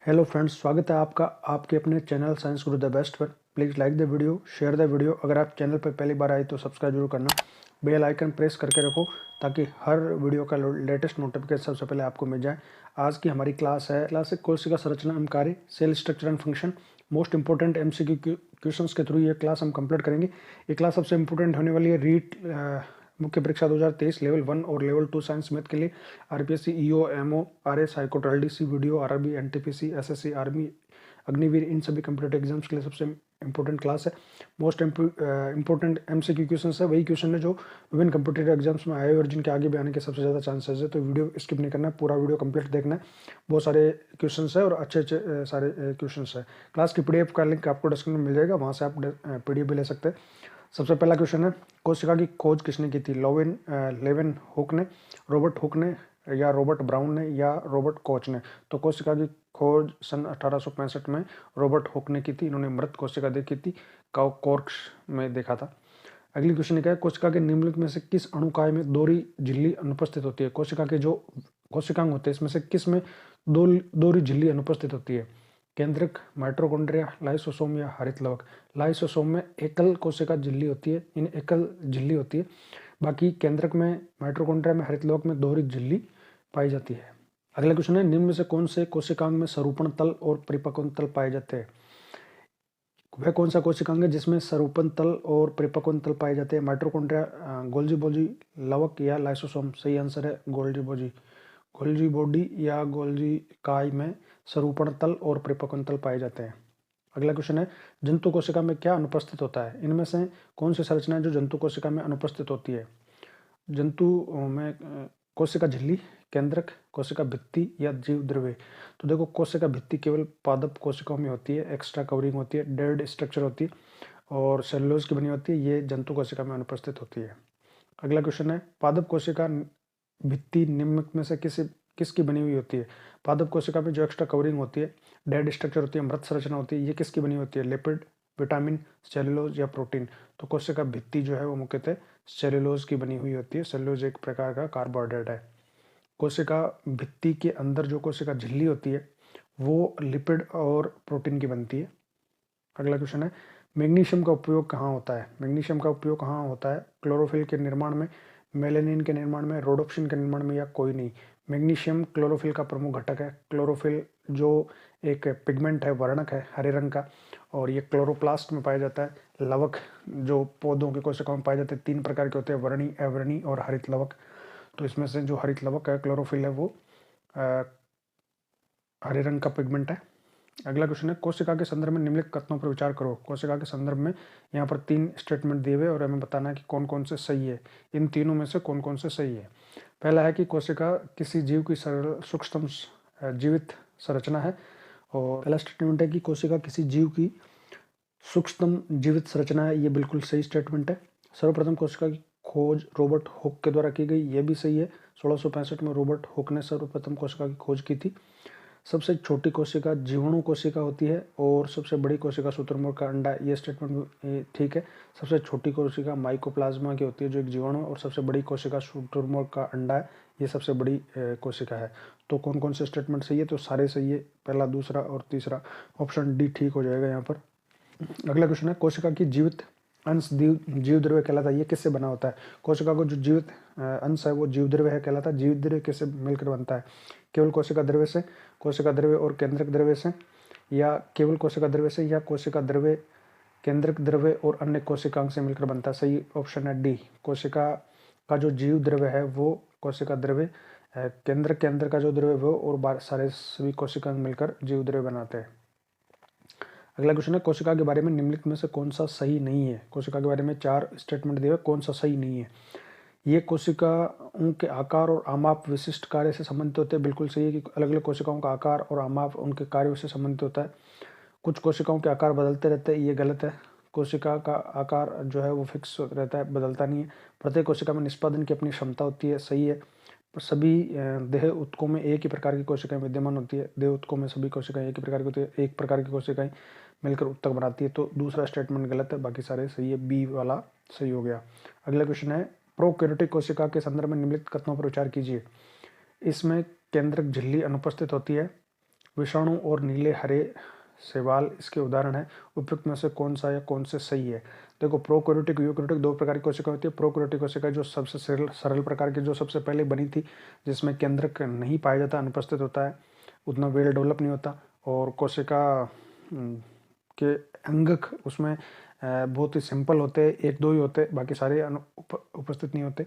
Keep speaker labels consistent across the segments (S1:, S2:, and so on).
S1: Hello friends, स्वागत है आपका आपके अपने channel science Guru the best पर। Please like the video, share the video. अगर आप चैनल पर पहली बार आए तो सब्सक्राइब जरूर करना। बेल आइकन प्रेस करके रखो ताकि हर वीडियो का लेटेस्ट नोटिफिकेशन सबसे पहले आपको मिल जाए। आज की हमारी क्लास है कोशिका संरचना एवं कार्य, cell structure and function. Most important MCQ questions के थ्रू ये क्लास हम कंप्लीट करेंगे। ये क्लास सबसे इंपॉर्टेंट होने वाली है रीट मुख्य परीक्षा 2023 लेवल 1 और लेवल 2 साइंस मैथ के लिए। RPSC, EO, MO, RS, high court, LDC, video, RRB, NTPC, SSC, army, Agniveer, इन सभी कंप्यूटर एग्जाम्स के लिए सबसे इंपॉर्टेंट क्लास है। मोस्ट इंपॉर्टेंट MCQ क्वेश्चन है, वही क्वेश्चन है जो विभिन्न कंप्यूटर एग्जाम्स में आए और जिनके आगे भी आने के सबसे ज़्यादा चांसेस है। तो वीडियो स्किप नहीं करना है, पूरा वीडियो कंप्लीट देखना है। बहुत सारे क्वेश्चन है और अच्छे अच्छे सारे क्वेश्चन है। क्लास की PDF का लिंक आपको डिस्क्रिप्शन में मिल जाएगा, वहाँ से आप PDF भी ले सकते हैं। सबसे पहला क्वेश्चन है, कोशिका की खोज किसने की थी? लेवेन हुक ने, रॉबर्ट हुक ने, या रॉबर्ट ब्राउन ने, या रॉबर्ट कोच ने? तो कोशिका की खोज सन 1865 में रॉबर्ट हुक ने की थी। इन्होंने मृत कोशिका देखी थी, कॉर्क्स में देखा था। अगली क्वेश्चन क्या है, कोशिका के निम्नलिखित में से किस अणुकाय में दोहरी झिल्ली अनुपस्थित होती है? कोशिका के जो कोशिकांग होते हैं इसमें से किस में दोहरी झिल्ली अनुपस्थित होती है? केंद्रक, माइटोकॉन्ड्रिया, लाइसोसोम या हरित लवक? लाइसोसोम में एकल कोशिका झिल्ली होती है, इन एकल झिल्ली होती है। बाकी केंद्रक में, माइटोकॉन्ड्रिया में, हरित लवक में दोहरी झिल्ली पाई जाती है। अगला क्वेश्चन है, निम्न में से कौन से कोशिकांग में सरूपण तल और परिपक्वन तल पाए जाते हैं? वह कौन सा कोशिकांग है जिसमें सरूपण तल और परिपक्वन तल पाए जाते हैं? माइटोकॉन्ड्रिया, गोल्जी बोजी, लवक या लाइसोसोम? सही आंसर है गोल्जी बोजी। गोल्जी बॉडी या गोल्जी काय में सरूपण तल और परिपक्वन तल पाए जाते हैं। अगला क्वेश्चन है, जंतु कोशिका में क्या अनुपस्थित होता है? इनमें से कौन सी संरचना है जो जंतु कोशिका में अनुपस्थित होती है? जंतु में कोशिका झिल्ली, केंद्रक, कोशिका भित्ति या जीव द्रव्य? तो देखो, कोशिका भित्ति केवल पादप कोशिकाओं में होती है, एक्स्ट्रा कवरिंग होती है, डेड स्ट्रक्चर होती है और सेलुलोज की बनी होती है। ये जंतु कोशिका में अनुपस्थित होती है। अगला क्वेश्चन है, पादप कोशिका भित्ति निम्नलिखित में से किसकी बनी हुई होती है? पादप कोशिका में जो एक्स्ट्रा कवरिंग होती है, डेड स्ट्रक्चर होती है, मृत संरचना होती है, ये किसकी बनी होती है? लिपिड, विटामिन, सेलुलोज या प्रोटीन? तो कोशिका भित्ति जो है वो मुख्यतः सेलुलोज की बनी हुई होती है। सेलुलोज एक प्रकार का कार्बोहाइड्रेट है। कोशिका भित्ति के अंदर जो कोशिका झिल्ली होती है वो लिपिड और प्रोटीन की बनती है। अगला क्वेश्चन है, मैग्नीशियम का उपयोग कहाँ होता है? मैग्नीशियम का उपयोग कहाँ होता है? क्लोरोफिल के निर्माण में, मेलेनिन के निर्माण में, रोडोप्सिन के निर्माण में या कोई नहीं? मैग्नीशियम क्लोरोफिल का प्रमुख घटक है। क्लोरोफिल जो एक पिगमेंट है, वर्णक है हरे रंग का, और ये क्लोरोप्लास्ट में पाया जाता है। लवक जो पौधों के कोशिकाओं में पाए जाते हैं, 3 प्रकार के होते हैं, वर्णी, अवर्णी और हरित लवक। तो इसमें से जो हरित लवक है, क्लोरोफिल है, वो हरे रंग का पिगमेंट है। अगला क्वेश्चन है, कोशिका के संदर्भ में निम्नलिखित कथनों पर विचार करो। कोशिका के संदर्भ में यहाँ पर 3 स्टेटमेंट दिए हुए और हमें बताना है कि कौन कौन से सही है। इन तीनों में से कौन कौन से सही है? पहला है कि कोशिका किसी जीव की सूक्ष्म जीवित संरचना है। और पहला स्टेटमेंट है कि कोशिका किसी जीव की सूक्ष्म जीवित संरचना है, ये बिल्कुल सही स्टेटमेंट है। सर्वप्रथम कोशिका की खोज रॉबर्ट हुक के द्वारा की गई, ये भी सही है। 1665 में रॉबर्ट हुक ने सर्वप्रथम कोशिका की खोज की थी। सबसे छोटी कोशिका जीवाणु कोशिका होती है और सबसे बड़ी कोशिका शुतुरमुर्ग का अंडा, ये स्टेटमेंट ठीक है। सबसे छोटी कोशिका माइकोप्लाज्मा की होती है जो एक जीवाणु, और सबसे बड़ी कोशिका शुतुरमुर्ग का अंडा है, ये सबसे बड़ी कोशिका है। तो कौन कौन से स्टेटमेंट सही है? तो सारे सही है, पहला, दूसरा और तीसरा। ऑप्शन डी ठीक हो जाएगा यहाँ पर। अगला क्वेश्चन है, कोशिका की जीवित अंश जीव द्रव्य कहलाता है, ये किससे बना होता है? कोशिका को जो जीवित अंश है वो जीव द्रव्य है कहलाता है। जीव द्रव्य किससे मिलकर बनता है? केवल कोशिका द्रव्य से, कोशिका द्रव्य और केंद्रक द्रव्य से, या केवल कोशिका द्रव्य से, या कोशिका द्रव्य, केंद्रक द्रव्य और अन्य कोशिकांग से मिलकर बनता है। सही ऑप्शन है डी। कोशिका का जो जीव द्रव्य है वो कोशिका द्रव्य, केंद्र के अंदर का जो द्रव्य वो और सारे सभी कोशिकांग मिलकर जीव द्रव्य बनाते हैं। अगला क्वेश्चन है, कोशिका के बारे में निम्नलिखित में से कौन सा सही नहीं है? कोशिका के बारे में 4 स्टेटमेंट दिए हुए, कौन सा सही नहीं है? ये कोशिकाओं के आकार और आमाप विशिष्ट कार्य से संबंधित होते हैं, बिल्कुल सही है कि अलग अलग कोशिकाओं का आकार और आमाप उनके कार्यों से संबंधित होता है। कुछ कोशिकाओं के आकार बदलते रहते हैं, ये गलत है। कोशिका का आकार जो है वो फिक्स रहता है, बदलता नहीं है। प्रत्येक कोशिका में निष्पादन की अपनी क्षमता होती है, सही है। सभी देह उत्कों में एक ही प्रकार की कोशिकाएं विद्यमान होती है। देह उत्कों में सभी कोशिकाएं एक ही प्रकार की होती है, एक प्रकार की कोशिकाएं मिलकर उत्तक बनाती है। तो दूसरा स्टेटमेंट गलत है, बाकी सारे सही है, बी वाला सही हो गया। अगला क्वेश्चन है, प्रोकैरियोटिक कोशिका के संदर्भ में निम्नलिखित कथनों पर विचार कीजिए। इसमें केंद्रक झिल्ली अनुपस्थित होती है, विषाणु और नीले हरे शैवाल इसके उदाहरण है। उपयुक्त में से कौन सा या कौन से सही है? देखो, प्रोकैरियोटिक यूकैरियोटिक दो प्रकार की कोशिका होती है। प्रोकैरियोटिक कोशिका जो सबसे सरल प्रकार की, जो सबसे पहले बनी थी, जिसमें केंद्रक नहीं पाया जाता, अनुपस्थित होता है, उतना वेल डेवलप नहीं होता, और कोशिका के अंगक उसमें बहुत ही सिंपल होते हैं, एक दो ही होते, बाकी सारे उपस्थित नहीं होते।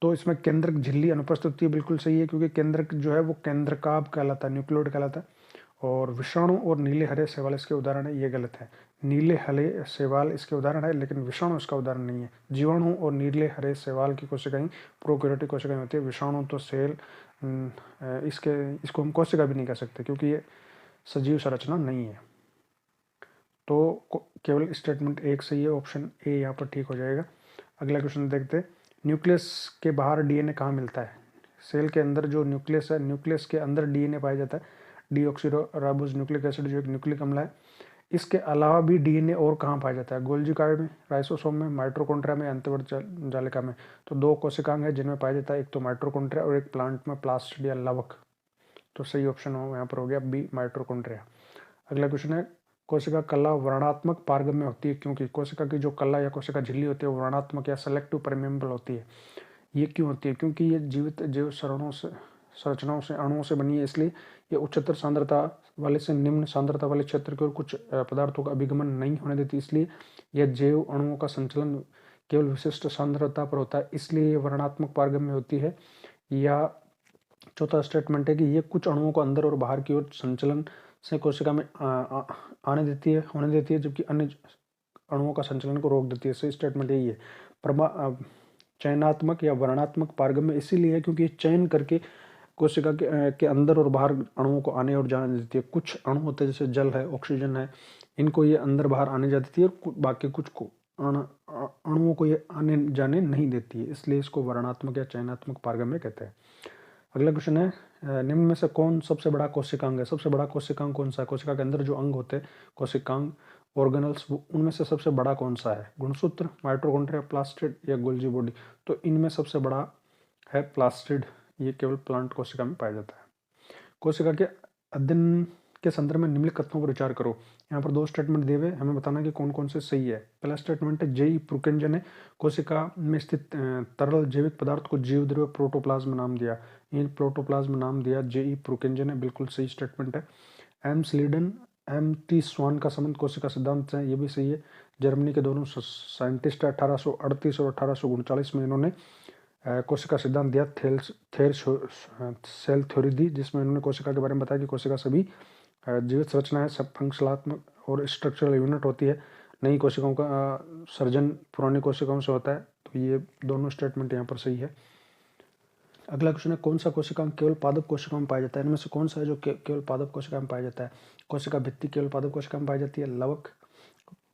S1: तो इसमें केंद्रक झिल्ली अनुपस्थित होती है, बिल्कुल सही है, क्योंकि केंद्रक जो है वो केंद्रकाभ कहलाता है, न्यूक्लियोइड कहलाता है। और विषाणु और नीले हरे शैवाल इसके उदाहरण है, ये गलत है। नीले हरे शैवाल इसके उदाहरण है, लेकिन विषाणु इसका उदाहरण नहीं है। जीवाणु और नीले हरे शैवाल की कोशिकाएं प्रोकैरियोटिक कोशिकाएं होती है। विषाणु तो सेल, इसको हम कोशिका भी नहीं कह सकते, क्योंकि ये सजीव संरचना नहीं है। तो केवल स्टेटमेंट एक सही है, ऑप्शन ए यहाँ पर ठीक हो जाएगा। अगला क्वेश्चन देखते हैं। न्यूक्लियस के बाहर डीएनए कहाँ मिलता है? सेल के अंदर जो न्यूक्लियस है, न्यूक्लियस के अंदर डीएनए पाया जाता है, डीऑक्सीराइबोस न्यूक्लिक एसिड, जो एक न्यूक्लिक अम्ल है। इसके अलावा भी डीएनए और कहाँ पाया जाता है? गोल्जी कार्ड में, राइसोसोम में, माइटोकॉन्ड्रिया में, अंतर्वर्त जालिका में। तो दो कोशिकांग है जिनमें पाया जाता है, एक तो माइटोकॉन्ड्रिया और एक प्लांट में प्लास्टिड या लवक। तो सही ऑप्शन हो यहाँ पर हो गया बी, माइटोकॉन्ड्रिया। अगला क्वेश्चन है, कोशिका कला वर्णात्मक पारगम्य होती है क्योंकि? कोशिका की जो कला या कोशिका झिल्ली होती है वो वर्णात्मक या सेलेक्टिव परमेबल होती है। ये क्यों होती है? क्योंकि ये जीवित जीव संरचनाओं से, अणुओं से बनी है, इसलिए ये उच्चतर सांद्रता वाले से निम्न सांद्रता वाले क्षेत्र की ओर कुछ पदार्थों का अभिगमन नहीं होने देती, इसलिए यह जैव अणुओं का संचलन केवल विशिष्ट सांद्रता पर होता है, इसलिए ये वर्णात्मक पारगम्य होती है। या चौथा स्टेटमेंट है कि ये कुछ अणुओं को अंदर और बाहर की ओर संचलन से कोशिका में होने देती है, जबकि अन्य अणुओं का संचलन को रोक देती है। सही स्टेटमेंट यही है। चयनात्मक या वर्णात्मक पारगम्य इसीलिए है क्योंकि चयन करके कोशिका के अंदर और बाहर अणुओं को आने और जाने देती है। कुछ अणु होते हैं जैसे जल है, ऑक्सीजन है, इनको ये अंदर बाहर आने जा देती है, और बाकी कुछ को अणुओं को ये आने जाने नहीं देती है, इसलिए इसको वर्णात्मक या चयनात्मक पारगम्य कहते हैं। अगला क्वेश्चन है, निम्न में से कौन सबसे बड़ा कोशिकांग है? सबसे बड़ा कोशिकांग कौन सा है? कोशिका के अंदर जो अंग होते हैं कोशिकांग, ऑर्गेनल्स, उनमें से सबसे बड़ा कौन सा है? गुणसूत्र, माइटोकॉन्ड्रिया, प्लास्टिड या गोल्जी बॉडी? तो इनमें सबसे बड़ा है प्लास्टिड, ये केवल प्लांट कोशिका में पाया जाता है। कोशिका के अध्ययन के संदर्भ में निम्नलिखित कथनों पर विचार करो। यहाँ पर दो स्टेटमेंट दिए हुए, हमें बताना कि कौन कौन से सही है। पहला स्टेटमेंट है जेई प्रोकेंजन है, कोशिका में स्थित तरल जैविक पदार्थ को जीवद्रव्य प्रोटोप्लाज्म नाम दिया। इन प्रोटोप्लाज्म नाम दिया, जेई प्रोकेंजन है, बिल्कुल सही स्टेटमेंट है। एम स्लीडन, एम टी स्वान का संबंध कोशिका सिद्धांत है, ये भी सही है। जर्मनी के दोनों साइंटिस्ट 1838 और 1839 में इन्होंने कोशिका सिद्धांत दिया, सेल थ्योरी दी, जिसमें इन्होंने कोशिका के बारे में बताया कि कोशिका सभी जीवित संरचना है, सब फंक्शनात्मक और स्ट्रक्चरल यूनिट होती है। नई कोशिकाओं का सर्जन पुरानी कोशिकाओं से होता है। तो ये दोनों स्टेटमेंट यहाँ पर सही है। अगला क्वेश्चन है, कौन सा कोशिकांग केवल पादप कोशिकाओं में पाया जाता है? इनमें से कौन सा है जो केवल पादप कोशिका में पाया जाता है? कोशिका भित्ति केवल पादप कोशिका में पाई जाती है। लवक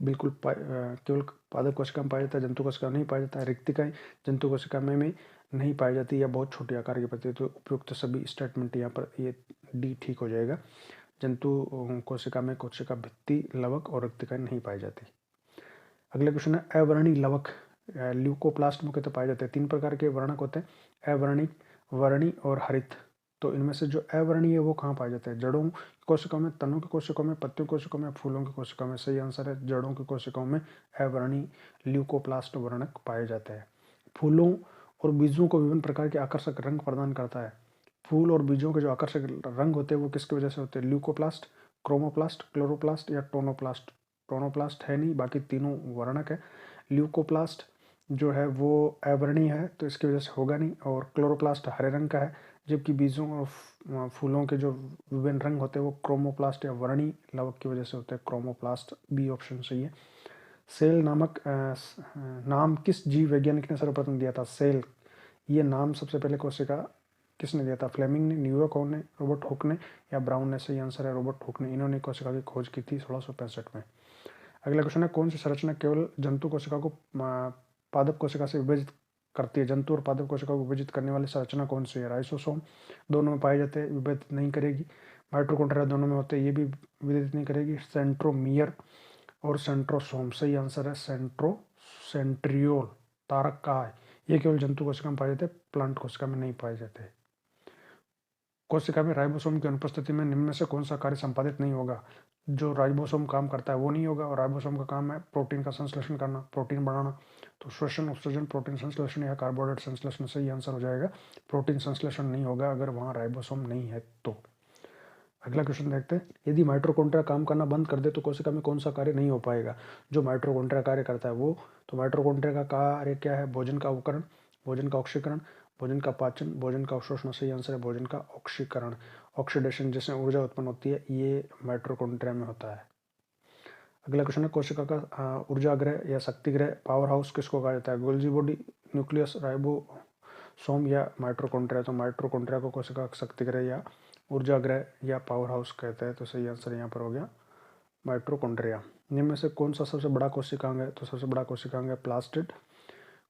S1: बिल्कुल केवल पादप कोशिका में पाया जाता है, जंतु कोशिका में नहीं पाया जाता है। रिक्तिकाएं जंतु कोशिका में नहीं पाई जाती या बहुत छोटे आकार की पड़ती है। तो उपयुक्त सभी स्टेटमेंट यहाँ पर ये डी ठीक हो जाएगा। जंतु कोशिका में कोशिका भित्ति, लवक और रिक्तिकाएं नहीं पाई जाती। अगला क्वेश्चन है, अवर्णी लवक ल्यूकोप्लास्ट मुख्यतः पाए जाते हैं। 3 प्रकार के वर्णक होते हैं, अवर्णी, वर्णी और हरित। तो इनमें से जो अवर्णी है वो कहाँ पाए जाते हैं? जड़ों की कोशिकाओं में, तनों की कोशिकाओं में, पत्तियों की कोशिकाओं में, फूलों की कोशिकाओं में। सही आंसर है जड़ों की कोशिकाओं में अवर्णी ल्यूकोप्लास्ट वर्णक पाए जाते हैं। फूलों और बीजों को विभिन्न प्रकार के आकर्षक रंग प्रदान करता है। फूल और बीजों के जो आकर्षक रंग होते हैं वो किसकी वजह से होते हैं? ल्यूकोप्लास्ट, क्रोमोप्लास्ट, क्लोरोप्लास्ट या टोनोप्लास्ट? टोनोप्लास्ट है नहीं, बाकी तीनों वर्णक है। ल्यूकोप्लास्ट जो है वो अवर्णी है, तो इसकी वजह से होगा नहीं। और क्लोरोप्लास्ट हरे रंग का है, जबकि बीजों और फूलों के जो विभिन्न रंग होते हैं वो क्रोमोप्लास्ट या वर्णी लवक की वजह से होते हैं। क्रोमोप्लास्ट, बी ऑप्शन सही है। सेल नामक नाम किस जीव वैज्ञानिक ने सर्वप्रथम दिया था? सेल, ये नाम सबसे पहले कोशिका किसने दिया था? फ्लेमिंग ने, न्यूयॉर्क ने, रॉबर्ट हुक ने या ब्राउन ने? सही आंसर है रॉबर्ट हुक ने। इन्होंने कोशिका की खोज की थी 1665 में। अगला क्वेश्चन है, कौन सी संरचना केवल जंतु कोशिका को पादप कोशिका से विभाजित करती है? जंतु और पादप कोशिका को विभाजित करने वाली संरचना कौन सी है? राइसोसोम दोनों में पाए जाते हैं, विभाजित नहीं करेगी। माइटोकॉन्ड्रिया दोनों में होते हैं, ये भी विभाजित नहीं करेगी। सेंट्रोमियर और सेंट्रोसोम, सही आंसर है सेंट्रियोल, तारक कहा है, ये केवल जंतु कोशिका में पाए जाते हैं, प्लांट कोशिका में नहीं पाए जाते। कोशिका में राइबोसोम की अनुपस्थिति में निम्न में से कौन सा कार्य संपादित नहीं होगा? जो राइबोसोम काम करता है वो नहीं होगा, और राइबोसोम का काम है प्रोटीन का संश्लेषण करना, प्रोटीन बनाना। तो श्वसन, उत्सर्जन, प्रोटीन संश्लेषण या कार्बोहाइड्रेट संश्लेषण, सही आंसर हो जाएगा। प्रोटीन संश्लेषण नहीं होगा अगर वहाँ राइबोसोम नहीं है तो। अगला क्वेश्चन देखते हैं, यदि माइटोकॉन्ड्रिया काम करना बंद कर दे तो कोशिका में कौन सा कार्य नहीं हो पाएगा? जो माइटोकॉन्ड्रिया कार्य करता है वो, तो माइटोकॉन्ड्रिया का कार्य क्या है? भोजन का अवकरण, भोजन का ऑक्सीकरण, भोजन का पाचन, भोजन का अवशोषण। सही आंसर है भोजन का ऑक्सीकरण। ऑक्सीडेशन जिससे ऊर्जा उत्पन्न होती है ये माइटोकॉन्ड्रिया में होता है। अगला क्वेश्चन है, कोशिका का ऊर्जा ग्रह या शक्ति ग्रह, पावर हाउस किसको कहा जाता है? गोल्जी बॉडी, न्यूक्लियस, राइबोसोम या माइटोकॉन्ड्रिया? तो माइटोकॉन्ड्रिया को कोशिका का शक्ति ग्रह या ऊर्जा ग्रह या पावर हाउस कहते हैं। तो सही आंसर यहाँ पर हो गया माइटोकॉन्ड्रिया। निम्न में से कौन सा सबसे बड़ा कोशिकांग है? तो सबसे बड़ा कोशिकांग है प्लास्टिड।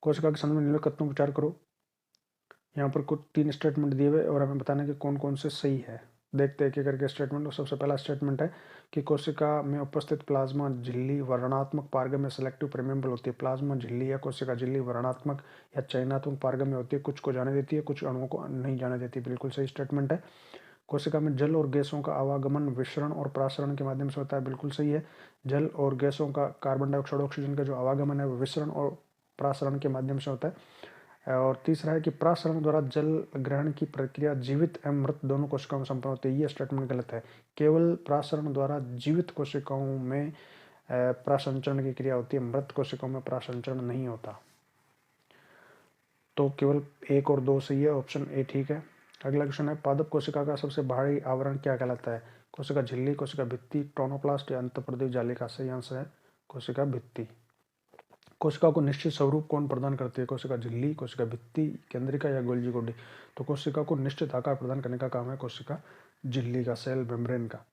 S1: कोशिका के संबंध में निम्नलिखित कथनों पर विचार करो। यहाँ पर कुछ 3 स्टेटमेंट दिए हुए और हमें बताना है कि कौन कौन से सही है। देखते हैं एक एक करके स्टेटमेंट। सबसे पहला स्टेटमेंट है कि कोशिका में उपस्थित प्लाज्मा झिल्ली वर्णात्मक पारगम्य सेलेक्टिव परमेबल होती है। प्लाज्मा झिल्ली या कोशिका झिल्ली वर्णात्मक या चयनात्मक पारगम्य होती है, कुछ को जाने देती है, कुछ अणुओं को नहीं जाने देती। बिल्कुल सही स्टेटमेंट है। कोशिका में जल और गैसों का आवागमन विसरण और प्रासरण के माध्यम से होता है। बिल्कुल सही है। जल और गैसों का, कार्बन डाइऑक्साइड, ऑक्सीजन का जो आवागमन है वो विसरण और प्रासरण के माध्यम से होता है। और तीसरा है कि प्रासरण द्वारा जल ग्रहण की प्रक्रिया जीवित एवं मृत दोनों कोशिकाओं में संपन्न होती है। ये स्टेटमेंट गलत है। केवल प्रासरण द्वारा जीवित कोशिकाओं में प्रासंचरण की क्रिया होती है, मृत कोशिकाओं में प्रासंचरण नहीं होता। तो केवल 1 और 2 सही है, ऑप्शन ए ठीक है। अगला क्वेश्चन है, पादप कोशिका का सबसे बाहरी आवरण क्या कहलाता है? कोशिका झिल्ली, कोशिका भित्ति, टोनोप्लास्ट या अंतःप्रदेश जालिका? सही आंसर है कोशिका भित्ति। कोशिका को निश्चित स्वरूप कौन प्रदान करती है? कोशिका झिल्ली, कोशिका भित्ति, केंद्रिका या गोल्जी गोडी? तो कोशिका को निश्चित आकार प्रदान करने का काम है कोशिका झिल्ली का, सेल मेम्ब्रेन का।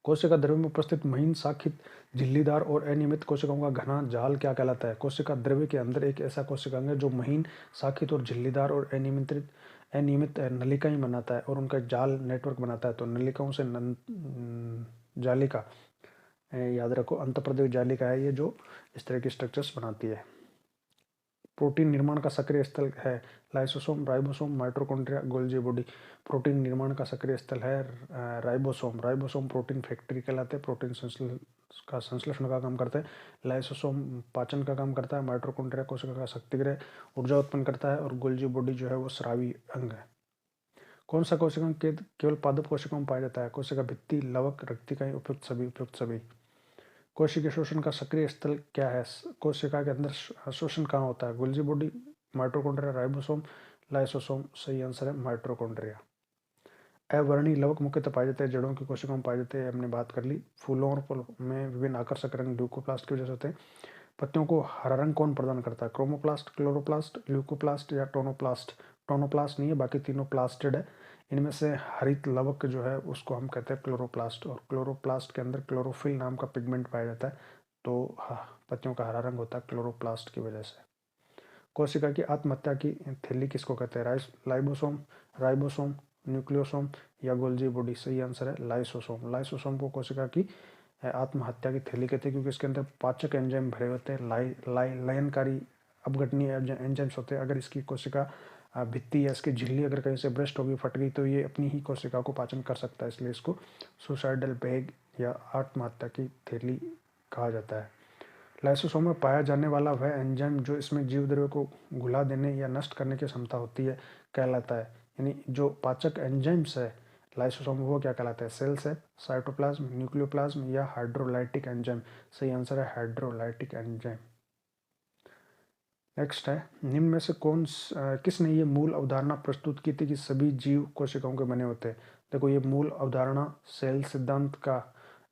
S1: कोशिका द्रव्य में उपस्थित महीन शाखित झिल्लीदार और अनियमित कोशिकाओं का घना जाल क्या कहलाता है? कोशिका द्रव्य के अंदर एक ऐसा कोशिकांग है जो महीन शाखित और झिल्लीदार और अनियमित नलिकाएं बनाता है और उनका जाल नेटवर्क बनाता है। तो नलिकाओं से जालिका, याद रखो अंतःप्रदेश जालिका है ये जो इस तरह की स्ट्रक्चर्स बनाती है। प्रोटीन निर्माण का सक्रिय स्थल है lysosome, ribosome, mitochondria, Golgi body? Protein निर्माण का सक्रिय स्थल है राइबोसोम। राइबोसोम प्रोटीन फैक्ट्री कहलाते हैं, प्रोटीन संश्लेषण का काम करता है। लाइसोसोम पाचन का काम करता है। माइटोकॉन्ड्रिया कोशिका का शक्तिगृह ऊर्जा उत्पन्न करता है, और गोल्जी बॉडी जो है वो स्रावी अंग है। कौन सा कोशिकांग केवल पादप कोशिकाओं में पाया जाता है? कोशिका भित्ति, लवक, रक्तिकाएं, उपयुक्त सभी, उपयुक्त सभी। कोशिका शोषण का सक्रिय स्थल क्या है? कोशिका के अंदर शोषण कहाँ होता है? Golgi body, mitochondria, ribosome, lysosome? सही आंसर है माइटोकॉन्ड्रिया। अवर्णी लवक मुख्यतः पाए जाते हैं जड़ों की कोशिकाओं में पाए जाते हैं, हमने बात कर ली। फूलों और फलों में विभिन्न आकर्षक रंग ल्यूकोप्लास्ट की वजह से होते हैं। पत्तियों को हरा रंग कौन प्रदान करता है? क्रोमोप्लास्ट, क्लोरोप्लास्ट, ल्यूकोप्लास्ट या टोनोप्लास्ट? टोनोप्लास्ट नहीं है, बाकी तीनों प्लास्टिड है। इनमें से हरित लवक जो है उसको हम कहते हैं क्लोरोप्लास्ट, और क्लोरोप्लास्ट के अंदर क्लोरोफिल नाम का पिगमेंट पाया जाता है। तो पत्तियों का हरा रंग होता है क्लोरोप्लास्ट की वजह से। कोशिका की आत्महत्या की थैली किसको कहते हैं? लाइबोसोम, राइबोसोम, न्यूक्लियोसोम या गोल्जी बॉडी? सही आंसर है लाइसोसोम। लाइसोसोम को कोशिका की आत्महत्या की थैली कहते हैं क्योंकि इसके अंदर पाचक एंजाइम भरे होते हैं, लयनकारी अपघटनीय एंजाइम्स होते हैं। अगर इसकी कोशिका भित्ति या इसकी झिल्ली अगर कहीं से ब्रेस्ट होगी, फट गई, तो ये अपनी ही कोशिका को पाचन कर सकता है, इसलिए इसको सुसाइडल बैग या आत्महत्या की थैली कहा जाता है। लाइसोसोम में पाया जाने वाला वह एंजाइम जो इसमें जीव द्रव्य को घुला देने या नष्ट करने की क्षमता होती है कहलाता है। यानी जो पाचक एंजाइम्स है लाइसोसोम, वो क्या कहलाता है? सेल्स है, साइटोप्लाज्म, न्यूक्लियोप्लाज्म या हाइड्रोलाइटिक एंजाइम? सही आंसर है हाइड्रोलाइटिक एंजाइम। नेक्स्ट है, निम्न में से किसने ये मूल अवधारणा प्रस्तुत की थी कि सभी जीव कोशिकाओं के बने होते हैं? देखो, ये मूल अवधारणा सेल सिद्धांत का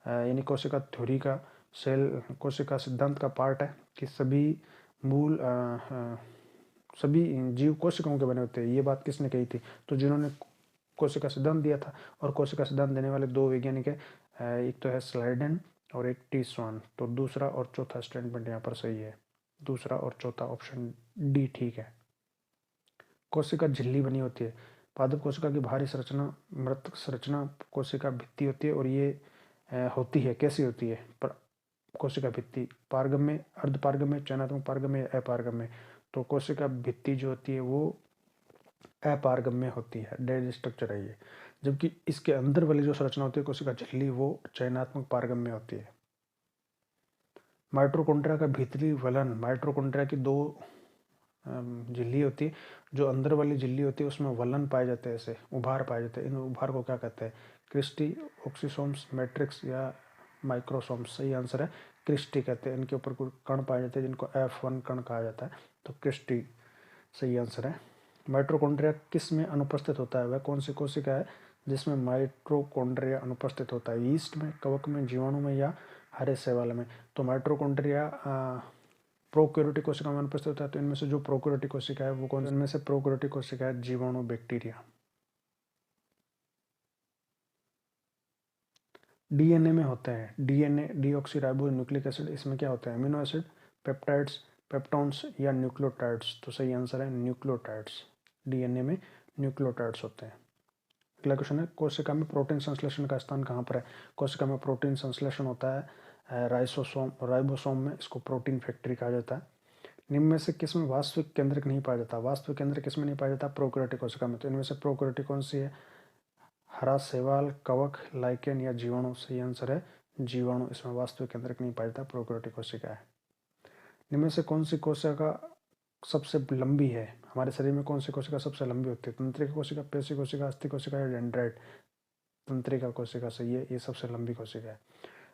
S1: यानी कोशिका थ्योरी का, सेल कोशिका सिद्धांत का पार्ट है कि सभी जीव कोशिकाओं के बने होते हैं। ये बात किसने कही थी? तो जिन्होंने कोशिका सिद्धांत दिया था, और कोशिका सिद्धांत देने वाले 2 वैज्ञानिक है, एक तो है स्लाइडेन और एक टी स्वान। तो दूसरा और चौथा स्टेटमेंट यहाँ पर सही है। दूसरा और चौथा ऑप्शन डी ठीक है। कोशिका झिल्ली बनी होती है। पादप कोशिका की बाहरी संरचना मृत संरचना कोशिका भित्ति होती है, और ये होती है, कैसी होती है? पर कोशिका भित्ति पारगम्य, अर्धपारगम्य, चयनात्मक पारगम्य या अपारगम्य? तो कोशिका भित्ति जो होती है वो अपारगम्य होती है, डेड स्ट्रक्चर है ये। जबकि इसके अंदर वाली जो संरचना होती है कोशिका झिल्ली, वो चयनात्मक पारगम्य होती है। माइटोकॉन्ड्रिया का भीतरी वलन, माइटोकॉन्ड्रिया की दो झिल्ली होती है, जो अंदर वाली झिल्ली होती है उसमें वलन पाए जाते हैं, ऐसे उभार पाए जाते हैं। इन उभार को क्या कहते हैं? क्रिस्टी, ऑक्सीसोम्स, मैट्रिक्स या माइक्रोसोम्स। सही आंसर है क्रिस्टी कहते हैं। इनके ऊपर कुछ कण पाए जाते हैं जिनको F1 कण कहा जाता है, तो क्रिस्टी सही आंसर है। माइटोकॉन्ड्रिया किस में अनुपस्थित होता है? वह कौन सी कोशिका है जिसमें माइटोकॉन्ड्रिया अनुपस्थित होता है? यीस्ट में, कवक में, जीवाणु में या हरे शैवाल में? तो माइटोकॉन्ड्रिया प्रोकैरियोटिक कोशिका में अनुपस्थित होता है। तो इनमें से जो प्रोकैरियोटिक कोशिका है वो कौन? इनमें से प्रोकैरियोटिक कोशिका है जीवाणु, बैक्टीरिया। डीएनए में होते हैं, डीएनए डीऑक्सी न्यूक्लिक एसिड। इसमें क्या होता है? अमीनो एसिड, पेप्टाइड्स, पेप्टोन्स या न्यूक्लियोटाइड्स? तो सही आंसर है न्यूक्लियोटाइड्स। डीएनए में न्यूक्लियोटाइड्स होते हैं। अगला क्वेश्चन है, कोशिका में प्रोटीन संश्लेषण का स्थान कहाँ पर है? कोशिका में प्रोटीन संश्लेषण होता है राइबोसोम में। इसको प्रोटीन फैक्ट्री कहा जाता है। निम्न में से किस में वास्तविक केंद्रक नहीं पाया जाता? वास्तविक केंद्र किस में नहीं पाया जाता? प्रोकैरियोटिक कोशिका में। तो इनमें से प्रोकैरियोटिक कौन सी है? हरा शैवाल, कवक, लाइकेन या जीवाणु? सही आंसर है जीवाणु। इसमें वास्तविक केंद्रक नहीं पाया जाता, प्रोकैरियोटिक कोशिका है। निम्न में से कौन सी कोशिका सबसे लंबी है? हमारे शरीर में कौन सी कोशिका सबसे लंबी होती है? तंत्रिका कोशिका, पेशी कोशिका, अस्थि कोशिका या डेंड्राइट? तंत्रिका कोशिका सही है, ये सबसे लंबी कोशिका है।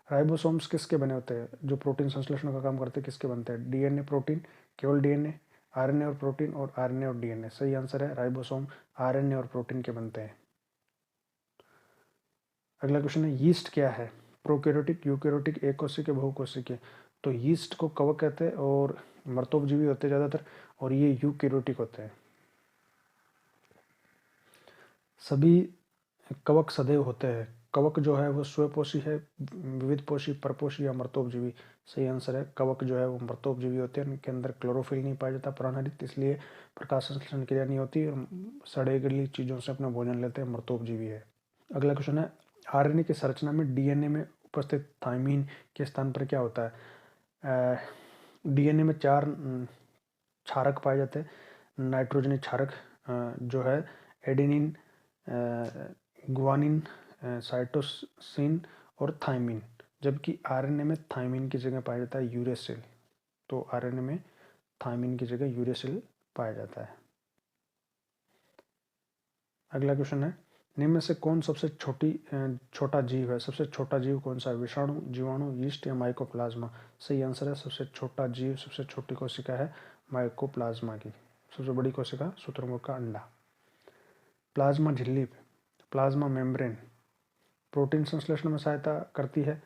S1: राइबोसोम्स किसके बने होते हैं? जो प्रोटीन संश्लेषण का काम करते हैं, किसके बनते हैं? डीएनए, प्रोटीन, केवल डीएनए, आरएनए और प्रोटीन, और आरएनए और डीएनए? सही आंसर है राइबोसोम आरएनए और प्रोटीन के बनते हैं। अगला क्वेश्चन है, यीस्ट क्या है? प्रोकैरियोटिक, यूकैरियोटिक, एककोशिकीय, बहुकोशिकीय? तो यीस्ट को कवक कहते हैं और मर्तोपजीवी होते हैं ज़्यादातर, और ये यूकैरियोटिक होते हैं। सभी कवक सदैव होते हैं। कवक जो है वो स्वपोषी है, विविध पोषी, परपोषी या मर्तोपजीवी? सही आंसर है कवक जो है वो मर्तोपजीवी होते हैं। इनके अंदर क्लोरोफिल नहीं पाया जाता प्राणहरित, इसलिए प्रकाश संश्लेषण क्रिया नहीं होती, सड़े गली चीज़ों से अपना भोजन लेते हैं, मर्तोपजीवी है। अगला क्वेश्चन है, आरएनए की संरचना में डीएनए में उपस्थित थाइमीन के स्थान पर क्या होता है? डीएनए में 4 क्षारक पाए जाते हैं। नाइट्रोजनी क्षारक जो है एडेनिन, ग्वानिन, साइटोसिन और थाइमिन। जबकि आरएनए में थाइमिन की जगह पाया जाता है यूरेसिल। तो आरएनए में थाइमिन की जगह यूरेसिल पाया जाता है। अगला क्वेश्चन है, निम्न में से कौन सबसे छोटा जीव है? सबसे छोटा जीव कौन सा है? विषाणु, जीवाणु, यीस्ट या माइकोप्लाज्मा? सही आंसर है सबसे छोटा जीव, सबसे छोटी कोशिका है माइकोप्लाज्मा की। सबसे बड़ी कोशिका शुतुरमुर्ग का अंडा। प्लाज्मा झिल्ली, प्लाज्मा मेम्ब्रेन प्रोटीन संश्लेषण में सहायता करती है,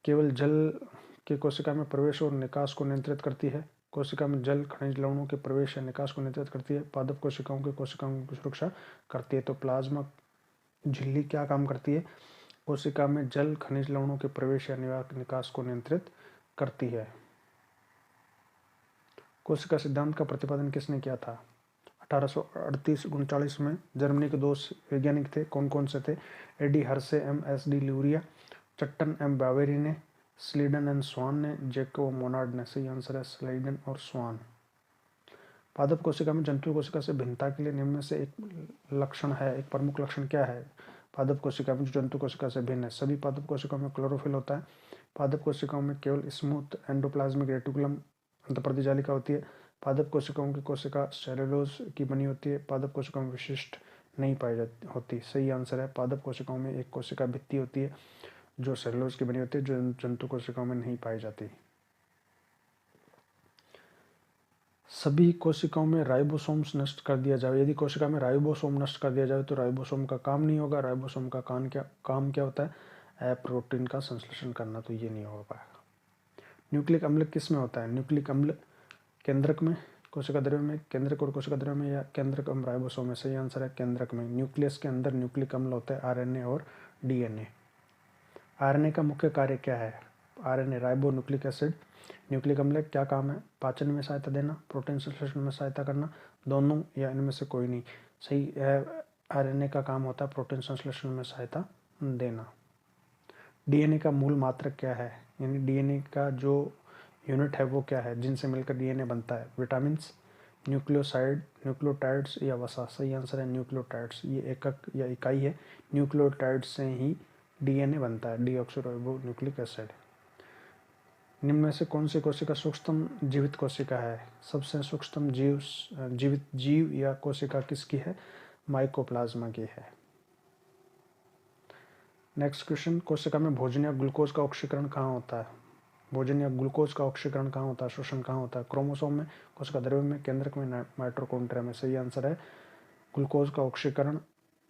S1: केवल जल के कोशिका में प्रवेश और निकास को नियंत्रित करती है, कोशिका में जल खनिज लवणों के प्रवेश या निकास को नियंत्रित करती है, पादप कोशिकाओं की सुरक्षा करती है। तो प्लाज्मा झिल्ली क्या काम करती है? कोशिका में जल खनिज लवणों के प्रवेश या निकास को नियंत्रित करती है। कोशिका सिद्धांत का प्रतिपादन किसने किया था? 1838-39 में। जर्मनी के 2 वैज्ञानिक थे, कौन कौन से थे? AD Hershey, MSD. Luria, Chatton M Boveri ने, स्लीडन एंड स्वान ने, जैकोब मोनार्ड ने? सही आंसर है स्लीडन और स्वान। पादप कोशिका में जंतु कोशिका से भिन्नता के लिए निम्न में से एक लक्षण है, एक प्रमुख लक्षण क्या है? पादप कोशिका में जो जंतु कोशिका से भिन्न है, सभी पादप कोशिकाओं में क्लोरोफिल होता है, पादप कोशिकाओं में केवल स्मूथ एंडोप्लाज्मिक रेटिकुलम अंतःपर्दी जालिका होती है, पादप कोशिकाओं की कोशिका सेलुलोज की बनी होती है, पादप कोशिकाओं में विशिष्ट नहीं पाई जाती होती। सही आंसर है पादप कोशिकाओं में एक कोशिका भित्ति होती है जो सेलुलोज की बनी होती है, जो जंतु कोशिकाओं में नहीं पाई जाती। सभी कोशिकाओं में राइबोसोम्स नष्ट कर दिया जाए, यदि कोशिका में राइबोसोम नष्ट कर दिया जाए तो राइबोसोम का काम नहीं होगा। राइबोसोम का काम क्या होता है? प्रोटीन का संश्लेषण करना, तो ये नहीं हो पाएगा। न्यूक्लिक अम्ल किस में होता है? न्यूक्लिक अम्ल केंद्रक में, कोशिका द्रव्य में, केंद्रक और कोशिका द्रव्य में, या केंद्रक एवं राइबोसोम में? सही आंसर है केंद्रक में। न्यूक्लियस के अंदर न्यूक्लिक अम्ल होता है आरएनए और डीएनए। आरएनए का मुख्य कार्य क्या है? RNA ribo nucleic acid. Nucleic अम्ल क्या काम है? पाचन में सहायता देना, प्रोटीन संश्लेषण में सहायता करना, दोनों या इनमें से कोई नहीं? सही है, आरएनए का काम होता है प्रोटीन संश्लेषण में सहायता देना। डीएनए का मूल मात्रक क्या है? यानी डीएनए का जो यूनिट है वो क्या है जिनसे मिलकर डीएनए बनता है? विटामिन्स, न्यूक्लियोसाइड, न्यूक्लियोटाइड्स या वसा? सही आंसर है न्यूक्लियोटाइड्स। ये एकक या इकाई है, न्यूक्लियोटाइड से ही डीएनए बनता है, डीऑक्सीराइबो न्यूक्लिक एसिड। निम्न में से कौन सी कोशिका सूक्ष्मतम जीवित कोशिका है? सबसे सूक्ष्मतम जीवित जीव या कोशिका किसकी है? माइकोप्लाज्मा की है। नेक्स्ट क्वेश्चन, कोशिका में भोजन या ग्लूकोज का ऑक्सीकरण कहाँ होता है? भोजन या ग्लूकोज का ऑक्सीकरण कहाँ होता है, शोषण कहाँ होता है? क्रोमोसोम में, कोशिका द्रव्य में, केंद्रक में, माइटोकॉन्ड्रिया में? सही आंसर है ग्लूकोज का ऑक्सीकरण,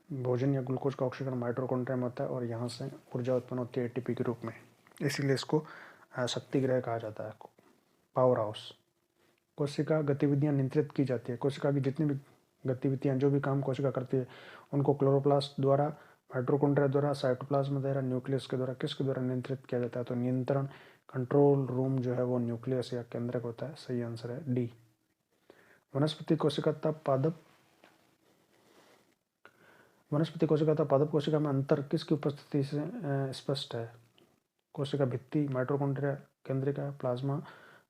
S1: भोजन या ग्लूकोज का ऑक्सीकरण माइटोकॉन्ड्रिया में होता है और यहाँ से ऊर्जा उत्पन्न होती है एटीपी के रूप में, इसीलिए इसको शक्ति गृह कहा जाता है, पावर हाउस। कोशिका गतिविधियाँ नियंत्रित की जाती है, कोशिका की जितनी भी गतिविधियाँ, जो भी काम कोशिका करती है, उनको क्लोरोप्लास्ट द्वारा, माइटोकॉन्ड्रिया द्वारा, साइटोप्लाज्म द्वारा, न्यूक्लियस के द्वारा, किसके द्वारा नियंत्रित किया जाता है? तो नियंत्रण, कंट्रोल रूम जो है वो न्यूक्लियस या केंद्रक होता है। सही आंसर है डी। वनस्पति कोशिका तथा पादप, वनस्पति कोशिका तथा पादप कोशिका में अंतर किसकी उपस्थिति से स्पष्ट है? कोशिका भित्ति, माइटोकॉन्ड्रिया, केंद्रिका, प्लाज्मा,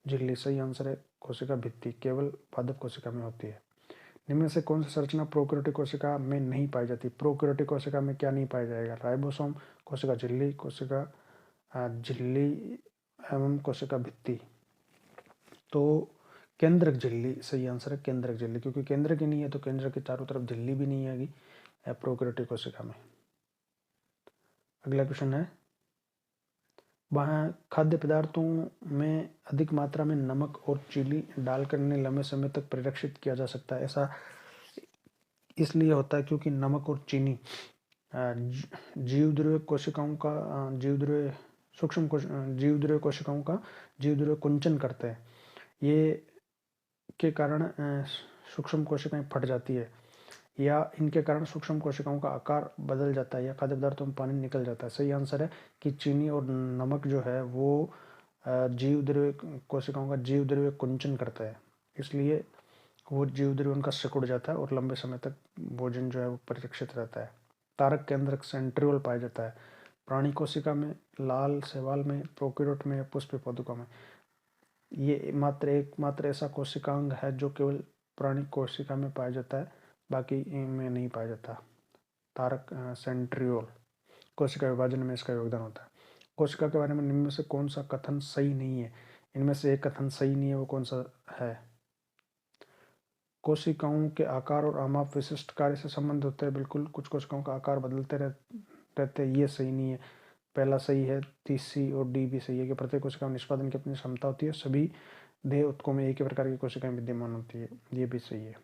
S1: झिल्ली? सही आंसर है कोशिका भित्ति, केवल पादप कोशिका में होती है। निम्न में से कौन सी संरचना प्रोकैरियोटिक कोशिका में नहीं पाई जाती? प्रोकैरियोटिक कोशिका में क्या नहीं पाया जाएगा? राइबोसोम, कोशिका झिल्ली, कोशिका झिल्ली एवं कोशिका भित्ति? तो केंद्रक झिल्ली सही आंसर है, केंद्रक झिल्ली, क्योंकि केंद्र की नहीं है तो केंद्र के चारों तरफ झिल्ली भी नहीं आएगी प्रोकैरियोटिक कोशिका में। अगला क्वेश्चन है, वहाँ खाद्य पदार्थों में अधिक मात्रा में नमक और चीनी डालकर इन्हें लंबे समय तक परिरक्षित किया जा सकता है। ऐसा इसलिए होता है क्योंकि नमक और चीनी जीवद्रव्य कोशिकाओं का जीवद्रव्य सूक्ष्म जीवद्रव्य कोशिकाओं का जीवद्रव्य कुंचन करते हैं। ये के कारण सूक्ष्म कोशिकाएं फट जाती है या इनके कारण सूक्ष्म कोशिकाओं का आकार बदल जाता है या खाद्य पदार्थों में पानी निकल जाता है। सही आंसर है कि चीनी और नमक जो है वो जीवद्रव्य कोशिकाओं का जीवद्रव्य कुंचन करता है, इसलिए वो जीवद्रव्य उनका सिकुड़ जाता है और लंबे समय तक भोजन जो है वो परिरक्षित रहता है। तारक केंद्रक सेंट्रियोल पाया जाता है प्राणी कोशिका में, लाल शैवाल में, प्रोकैरियोट में, पुष्प पादुका में? ये एकमात्र ऐसा कोशिकांग है जो केवल प्राणी कोशिका में पाया जाता है, बाकी में नहीं पाया जाता। तारक सेंट्रियोल, कोशिका विभाजन में इसका योगदान होता है। कोशिका के बारे में निम्न में से कौन सा कथन सही नहीं है? इनमें से एक कथन सही नहीं है, वो कौन सा है? कोशिकाओं के आकार और आमाप विशिष्ट कार्य से संबंध होते हैं। बिल्कुल, कुछ कोशिकाओं का आकार बदलते रहते हैं, ये सही नहीं है। पहला सही है, सी और डी भी सही है कि प्रत्येक कोशिका में निष्पादन की अपनी क्षमता होती है, सभी देह उत्कों में एक ही प्रकार की कोशिकाएं विद्यमान होती है, ये भी सही है।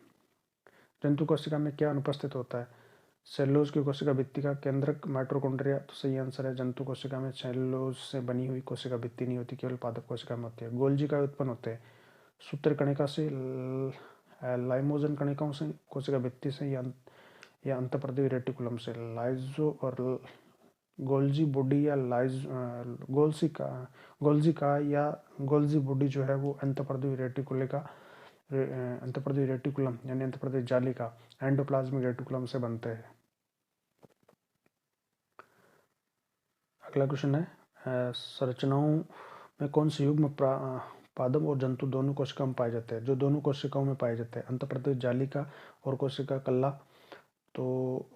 S1: जंतु कोशिका में क्या अनुपस्थित होता है? सेलुलोज की कोशिका भित्ति का केंद्रक माइटोकॉन्ड्रिया, तो सही आंसर है जंतु कोशिका में सेलुलोज से बनी हुई कोशिका भित्ति नहीं होती, केवल पादप कोशिका में होती है। गोल्जी का उत्पन्न होते हैं सूत्र कणिका से, लाइमोजन कणिकाओं से, कोशिका भित्ति से या अंतःपर्दीय रेटिकुलम से? लाइजो और गोल्जी बॉडी या गोल्जी का या गोल्जी बॉडी जो है वो अंतःपर्दीय रेटिकुलम यानी अंतःपर्दीय जालिका एंडोप्लाज्मिक रेटिकुलम से बनते हैं। अगला क्वेश्चन है, संरचनाओं में कौन से युग्म पादप और जंतु दोनों कोशिकाओं में पाए जाते हैं? जो दोनों कोशिकाओं में पाए जाते हैं, अंतःपर्दीय जालिका और कोशिका कल्ला। तो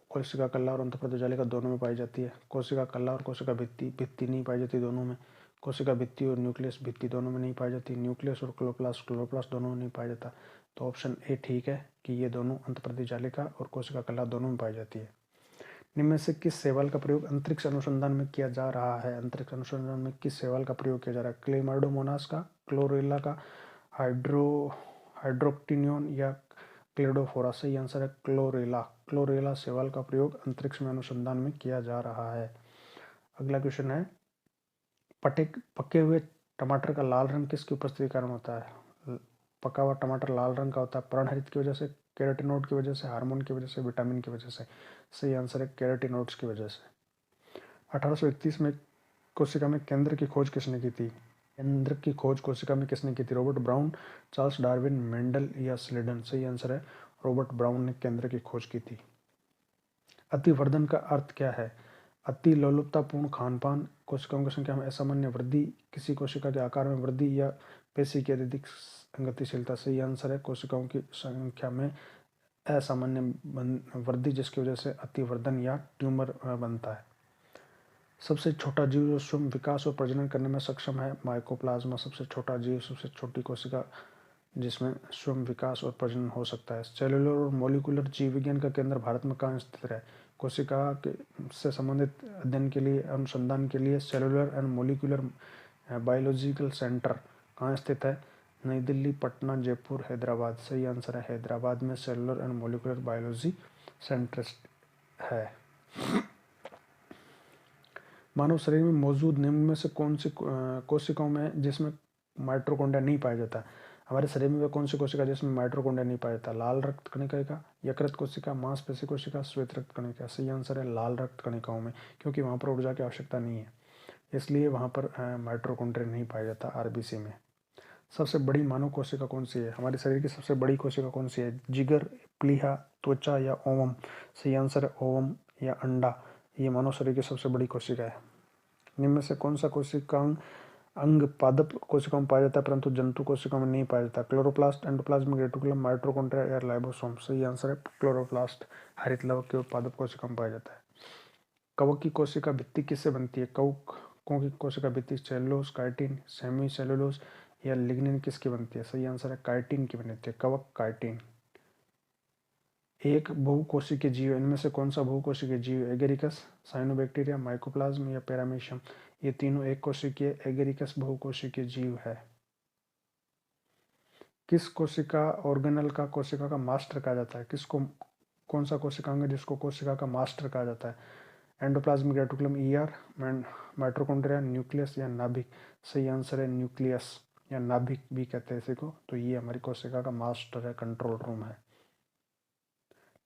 S1: कोशिका कल्ला और अंतःपर्दीय जालिका दोनों में पाई जाती है। कोशिका कल्ला और कोशिका भित्ति नहीं पाई जाती दोनों में। कोशिका भित्ति और न्यूक्लियस भित्ति दोनों में नहीं पाई जाती। न्यूक्लियस और क्लोरोप्लास्ट दोनों में नहीं पाया जाता। तो ऑप्शन ए ठीक है कि ये दोनों अंतःपर्दीय जालिका और कोशिका कल्ला दोनों में पाई जाती है। निम्न में से किस शैवाल का प्रयोग अंतरिक्ष अनुसंधान में किया जा रहा है? अंतरिक्ष अनुसंधान में किस शैवाल का प्रयोग किया जा रहा है? क्लेमाइडोमोनास का, क्लोरेला का, हाइड्रोक्टिनियन या क्लेडोफोरा? सही आंसर है क्लोरेला। क्लोरेला शैवाल का प्रयोग अंतरिक्ष में अनुसंधान में किया जा रहा है। अगला क्वेश्चन है, पके हुए टमाटर का लाल रंग किसकी उपस्थिति के कारण होता है? पका हुआ टमाटर लाल रंग का होता है पर्णहरित की वजह से, कैरोटीनॉइड की वजह से, हार्मोन की वजह से, विटामिन की वजह से? सही आंसर है कैरोटीनॉइड्स की वजह से। 1831 में कोशिका में केंद्र की खोज किसने की थी? केंद्र की खोज कोशिका में किसने की थी? Robert brown, Charles Darwin, Mendel या स्लेडन? सही आंसर है रॉबर्ट ब्राउन ने केंद्र की खोज की थी। अतिवर्धन का अर्थ क्या है? अति लोलुपतापूर्ण खान पान, कोशिकाओं की संख्या में असामान्य वृद्धि, किसी कोशिका के आकार में वृद्धि या पेशी की अत्यधिक गतिशीलता। सही आंसर है कोशिकाओं की संख्या में असामान्य वृद्धि जिसकी वजह से अतिवर्धन या ट्यूमर बनता है। सबसे छोटा जीव जो स्वयं विकास और प्रजनन करने में सक्षम है माइकोप्लाज्मा। सबसे छोटा जीव, सबसे छोटी कोशिका जिसमें स्वयं विकास और प्रजनन हो सकता है। सेलुलर और मॉलिक्यूलर जीव विज्ञान का केंद्र भारत में कहाँ स्थित है? कोशिका से संबंधित अध्ययन के लिए, अनुसंधान के लिए cellular and molecular biological centre कहाँ स्थित है? नई दिल्ली, पटना, जयपुर, हैदराबाद। सही आंसर है हैदराबाद में cellular and molecular biology centre है। मानव शरीर में मौजूद निम्न में से कौन सी कोशिकाओं में जिसमें माइटोकॉन्ड्रिया नहीं पाया जाता? हमारे शरीर में कौन सी कोशिका जिसमें माइटोकॉन्ड्रिया नहीं पाया जाता? लाल रक्त कणिका, यकृत कोशिका, मांसपेशी कोशिका, श्वेत रक्त कणिका। सही आंसर है लाल रक्त कणिकाओं में, क्योंकि वहाँ पर ऊर्जा की आवश्यकता नहीं है, इसलिए वहाँ पर माइटोकॉन्ड्रिया नहीं पाया जाता आरबीसी में। सबसे बड़ी मानव कोशिका कौन सी है? हमारे शरीर की सबसे बड़ी कोशिका कौन सी है? जिगर, प्लीहा, त्वचा या ओवम? सही आंसर है ओवम या अंडा। ये मानव शरीर की सबसे बड़ी कोशिका है। निम्न में से कौन सा कोशिकांग अंग पादप कोशिकाओं में पाया जाता है परंतु जंतु कोशिकाओं में नहीं पाया जाता? क्लोरोप्लास्ट, एंडोप्लाज्मिक रेटिकुलम, माइटोकॉन्ड्रिया या राइबोसोम? सही आंसर है क्लोरोप्लास्ट, हरित लवक के पादप कोशिकाओं में पाया जाता है। कवक की कोशिका भित्ति किससे बनती है? कवकों की कोशिका भित्ति सेलुलोज, काइटिन, सेमी सेलुलोज या लिग्निन किसकी बनती है? सही आंसर है काइटिन की बनती है, कवक काइटिन। एक बहुकोशिकीय जीव, इनमें से कौन सा बहुकोशिकीय जीव? एगेरिकस, साइनोबैक्टीरिया, माइकोप्लाज्म या पैरामीशियम? ये तीनों एक कोशिकीय, एगेरिकस बहुकोशिकीय जीव है। किस कोशिका ऑर्गेनल का कोशिका का मास्टर कहा जाता है? किसको, कौन सा कोशिकांग है जिसको कोशिका का मास्टर कहा जाता है? Endoplasmic reticulum, ER, mitochondria, nucleus या नाभिक? सही आंसर है न्यूक्लियस या नाभिक भी कहते हैं इसी को। तो ये हमारी कोशिका का मास्टर है, कंट्रोल रूम है।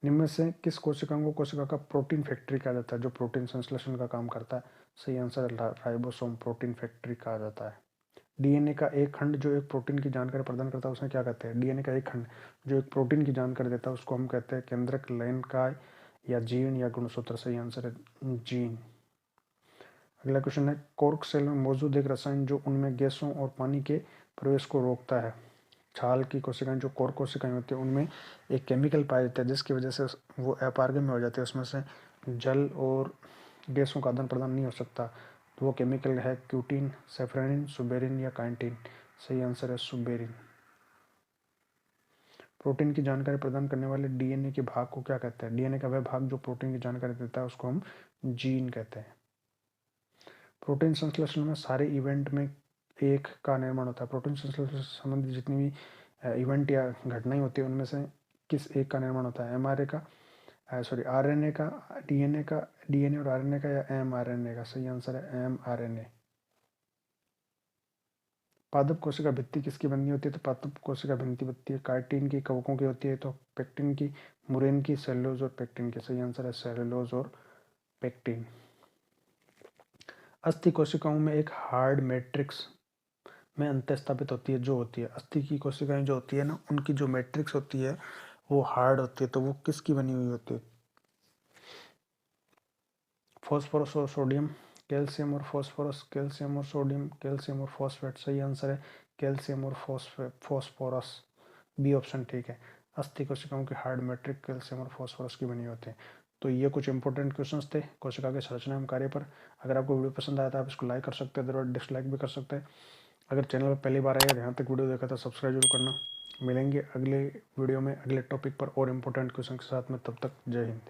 S1: निम्न में से किस कोशिकांग को कोशिका का प्रोटीन फैक्ट्री कहा जाता है, जो प्रोटीन संश्लेषण का काम करता है? सही आंसर है राइबोसोम, प्रोटीन फैक्ट्री कहा जाता है। डीएनए का एक खंड जो एक प्रोटीन की जानकारी प्रदान करता है उसे क्या कहते हैं? डीएनए का एक खंड जो एक प्रोटीन की जानकारी देता है उसको हम कहते हैं केंद्रक, लयनकाय या जीन या गुणसूत्र? सही आंसर है जीन। अगला क्वेश्चन है, कोर्क सेल में मौजूद एक रसायन जो उनमें गैसों और पानी के प्रवेश को रोकता है। छाल की कोशिकाएं जो कोर्क कोशिकाएं होती है उनमें एक केमिकल पाया जाता है जिसकी वजह से वो अपारगम्य हो जाती है, उसमें से जल और गैसों का आदान प्रदान नहीं हो सकता। तो वो केमिकल है क्यूटीन, सेफ्रेनिन, सुबेरिन या काइटिन? सही आंसर है सुबेरिन। प्रोटीन की जानकारी प्रदान करने वाले डीएनए के भाग को क्या कहते हैं? डीएनए का वह भाग जो प्रोटीन की जानकारी देता है उसको हम जीन कहते हैं। प्रोटीन संश्लेषण में सारे इवेंट में एक का निर्माण होता है। प्रोटीन संश्लेषण से संबंधित जितनी भी इवेंट या घटनाएं होती है उनमें से किस एक का निर्माण होता है? एमआरए का, आरएनए का, डीएनए का, डीएनए और आरएनए का या एमआरएनए का? सही आंसर है एमआरएनए। पादप कोशिका भित्ति किसकी बनी होती है? तो पादप कोशिका भित्ति बनती है काइटिन की, कवकों की होती है, तो पेक्टिन की, मुरेन की, सेलुलोज और पेक्टिन की? सही आंसर है सेलुलोज और पेक्टिन। अस्थि कोशिकाओं में एक हार्ड मैट्रिक्स में अंतःस्थापित होती है जो होती है, अस्थि की कोशिकाएं जो होती है ना उनकी जो मैट्रिक्स होती है वो हार्ड होती है, तो वो किसकी बनी हुई होती है? फॉस्फोरस और सोडियम, कैल्शियम और फॉस्फोरस, कैल्शियम और सोडियम, कैल्शियम और फॉस्फेट? सही आंसर है कैल्शियम और फॉस्फोरस, बी ऑप्शन ठीक है। अस्थि कोशिकाओं की हार्ड मैट्रिक कैल्शियम और फॉस्फोरस की बनी होती है। तो ये कुछ इंपॉर्टेंट क्वेश्चंस थे कोशिका के संरचना एवं कार्य पर। अगर आपको वीडियो पसंद आया तो आप इसको लाइक कर सकते हैं, अदरवाइज डिसलाइक भी कर सकते हैं। अगर चैनल पर पहली बार आएगा, यहाँ तक वीडियो देखा तो सब्सक्राइब जरूर करना। मिलेंगे अगले वीडियो में अगले टॉपिक पर और इम्पोर्टेंट क्वेश्चन के साथ में, तब तक जय हिंद।